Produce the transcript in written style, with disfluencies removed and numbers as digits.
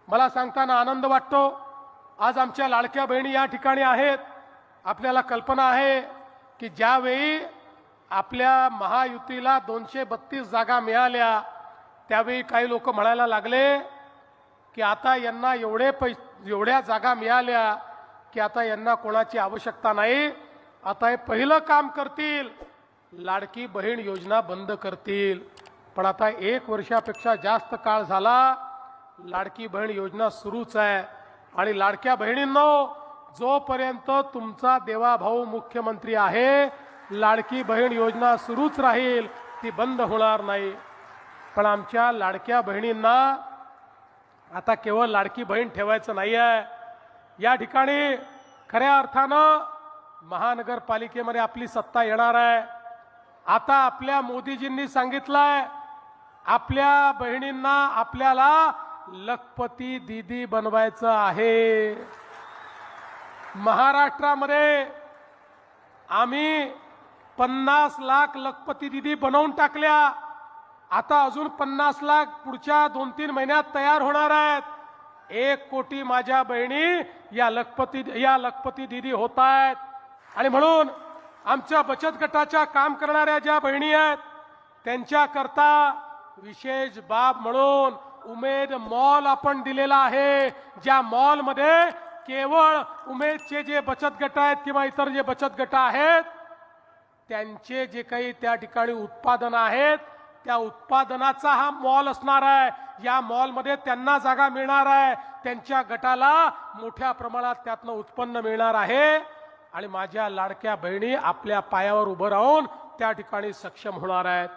मला सांगताना आनंद वाटतो। आज आमच्या लाडक्या बहिणी या ठिकाणी आहेत। आपल्याला कल्पना आहे की ज्यावेळी आपल्या महायुतीला 232 जागा मिळाल्या त्यावेळी काही लोक म्हणायला लागले की आता यांना एवढ्या जागा मिळाल्या की आता यांना कोणाची आवश्यकता नाही, आता हे पहिलं काम करतील लाडकी बहीण योजना बंद करतील। पण आता 1 वर्षापेक्षा जास्त काळ झाला लाडकी बहीण योजना सुरूच आहे। आणि लाडक्या बहिणींनो, जोपर्यंत तुमचा देवाभाऊ मुख्यमंत्री आहे लाडकी बहीण योजना सुरूच राहील, ती बंद होणार नाही। पण आमच्या लाडक्या बहिणींना आता केवळ लाडकी बहीण ठेवायचं नाही आहे। या ठिकाणी खऱ्या अर्थानं महानगरपालिकेमध्ये आपली सत्ता येणार आहे। आता आपल्या मोदीजींनी सांगितलंय आपल्या बहिणींना आपल्याला लखपती दीदी बनवायचं आहे। महाराष्ट्रामध्ये आम्ही 50 लाख लखपती दीदी बनवून टाकल्या। आता अजून 50 लाख पुढच्या 2-3 महिन्यात तयार होणार आहेत। 1 कोटी माझ्या बहिणी या लखपती दीदी होत आहेत। आणि म्हणून आमच्या बचत गटाच्या काम करणाऱ्या ज्या बहिणी आहेत त्यांच्याकरता विशेष बाब म्हणून उमेद मॉल आपण दिलेला आहे। ज्या मॉल मध्ये केवळ उमेदचे जे बचत गट आहेत किंवा इतर जे बचत गट आहेत त्यांचे जे काही त्या ठिकाणी उत्पादन आहेत त्या उत्पादनाचा हा मॉल असणार आहे। या मॉल मध्ये त्यांना जागा मिळणार आहे, त्यांच्या गटाला मोठ्या प्रमाणात त्यातनं उत्पन्न मिळणार आहे। आणि माझ्या लाडक्या बहिणी आपल्या पायावर उभं राहून त्या ठिकाणी सक्षम होणार आहेत।